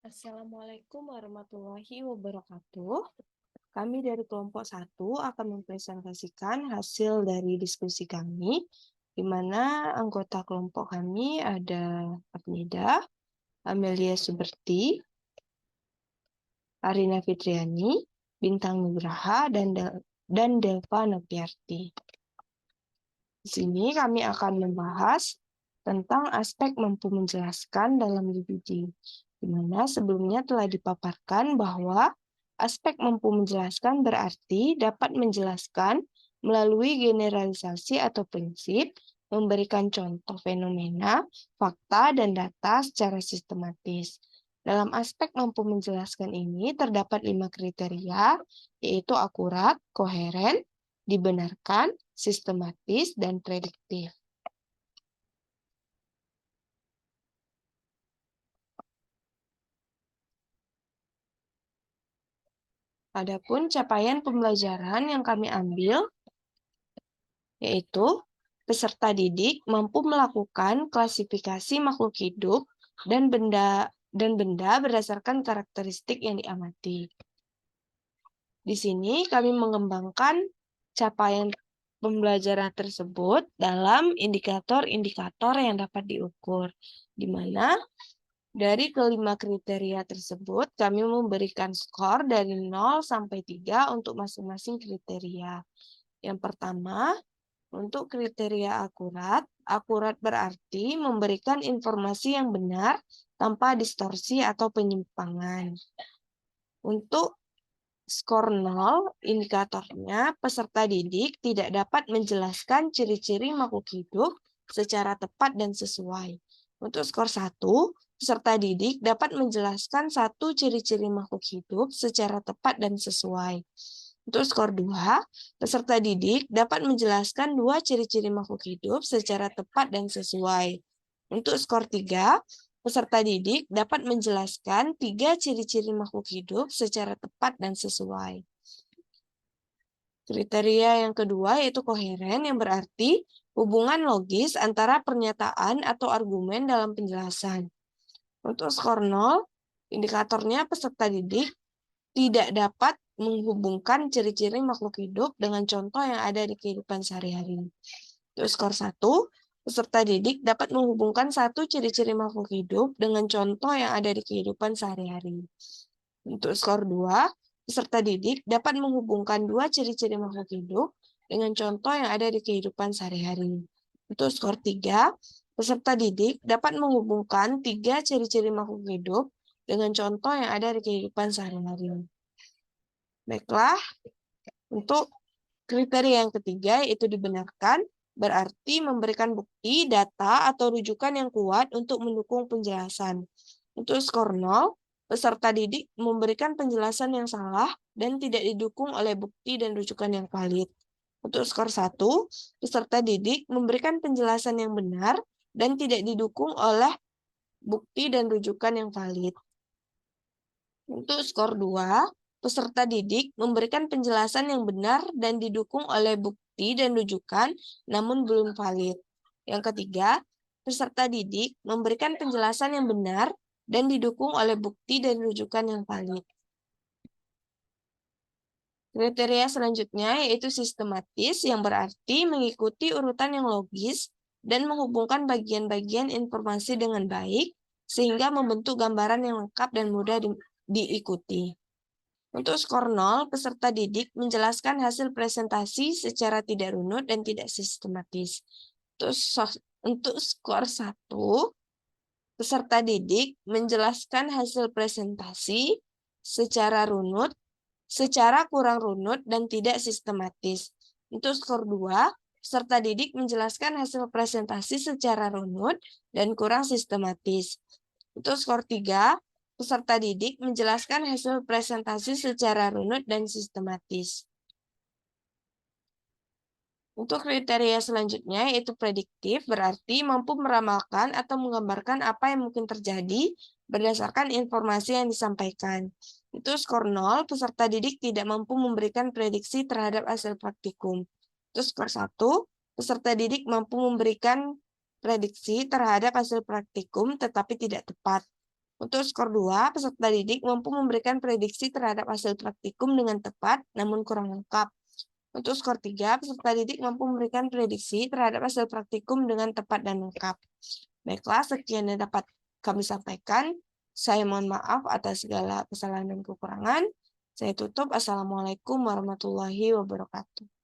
Assalamualaikum warahmatullahi wabarakatuh. Kami dari kelompok 1 akan mempresentasikan hasil dari diskusi kami, di mana anggota kelompok kami ada Abnida, Amelia Suberti, Arina Fitriani, Bintang Nugraha, dan Delva Nopiarti. Di sini kami akan membahas tentang aspek mampu menjelaskan dalam DBD, di mana sebelumnya telah dipaparkan bahwa aspek mampu menjelaskan berarti dapat menjelaskan melalui generalisasi atau prinsip, memberikan contoh fenomena, fakta, dan data secara sistematis. Dalam aspek mampu menjelaskan ini terdapat 5 kriteria, yaitu akurat, koheren, dibenarkan, sistematis, dan prediktif. Adapun capaian pembelajaran yang kami ambil, yaitu peserta didik mampu melakukan klasifikasi makhluk hidup dan benda berdasarkan karakteristik yang diamati. Di sini kami mengembangkan capaian pembelajaran tersebut dalam indikator-indikator yang dapat diukur, di mana dari kelima kriteria tersebut, kami memberikan skor dari 0 sampai 3 untuk masing-masing kriteria. Yang pertama, untuk kriteria akurat, akurat berarti memberikan informasi yang benar tanpa distorsi atau penyimpangan. Untuk skor 0, indikatornya peserta didik tidak dapat menjelaskan ciri-ciri makhluk hidup secara tepat dan sesuai. Untuk skor 1, peserta didik dapat menjelaskan satu ciri-ciri makhluk hidup secara tepat dan sesuai. Untuk skor 2, peserta didik dapat menjelaskan dua ciri-ciri makhluk hidup secara tepat dan sesuai. Untuk skor 3, peserta didik dapat menjelaskan 3 ciri-ciri makhluk hidup secara tepat dan sesuai. Kriteria yang kedua yaitu koheren, yang berarti hubungan logis antara pernyataan atau argumen dalam penjelasan. Untuk skor 0, indikatornya peserta didik tidak dapat menghubungkan ciri-ciri makhluk hidup dengan contoh yang ada di kehidupan sehari-hari. Untuk skor 1, peserta didik dapat menghubungkan satu ciri-ciri makhluk hidup dengan contoh yang ada di kehidupan sehari-hari. Untuk skor 2, peserta didik dapat menghubungkan dua ciri-ciri makhluk hidup dengan contoh yang ada di kehidupan sehari-hari. Untuk skor 3, peserta didik dapat menghubungkan 3 ciri-ciri makhluk hidup dengan contoh yang ada di kehidupan sehari-hari. Baiklah, untuk kriteria yang ketiga yaitu dibenarkan, berarti memberikan bukti, data, atau rujukan yang kuat untuk mendukung penjelasan. Untuk skor 0, peserta didik memberikan penjelasan yang salah dan tidak didukung oleh bukti dan rujukan yang valid. Untuk skor 1, peserta didik memberikan penjelasan yang benar dan tidak didukung oleh bukti dan rujukan yang valid. Untuk skor 2, peserta didik memberikan penjelasan yang benar dan didukung oleh bukti dan rujukan, namun belum valid. Yang ketiga, peserta didik memberikan penjelasan yang benar dan didukung oleh bukti dan rujukan yang valid. Kriteria selanjutnya yaitu sistematis, yang berarti mengikuti urutan yang logis dan menghubungkan bagian-bagian informasi dengan baik, sehingga membentuk gambaran yang lengkap dan mudah diikuti. Untuk skor 0, peserta didik menjelaskan hasil presentasi secara tidak runut dan tidak sistematis. Untuk skor 1, peserta didik menjelaskan hasil presentasi secara runut, secara kurang runut, dan tidak sistematis. Untuk skor 2, peserta didik menjelaskan hasil presentasi secara runut dan kurang sistematis. Untuk skor 3, peserta didik menjelaskan hasil presentasi secara runut dan sistematis. Untuk kriteria selanjutnya yaitu prediktif, berarti mampu meramalkan atau menggambarkan apa yang mungkin terjadi berdasarkan informasi yang disampaikan. Itu skor 0, peserta didik tidak mampu memberikan prediksi terhadap hasil praktikum. Itu skor 1, peserta didik mampu memberikan prediksi terhadap hasil praktikum tetapi tidak tepat. Untuk skor 2, peserta didik mampu memberikan prediksi terhadap hasil praktikum dengan tepat namun kurang lengkap. Untuk skor 3, peserta didik mampu memberikan prediksi terhadap hasil praktikum dengan tepat dan lengkap. Baiklah, sekian yang dapat kami sampaikan. Saya mohon maaf atas segala kesalahan dan kekurangan. Saya tutup. Assalamualaikum warahmatullahi wabarakatuh.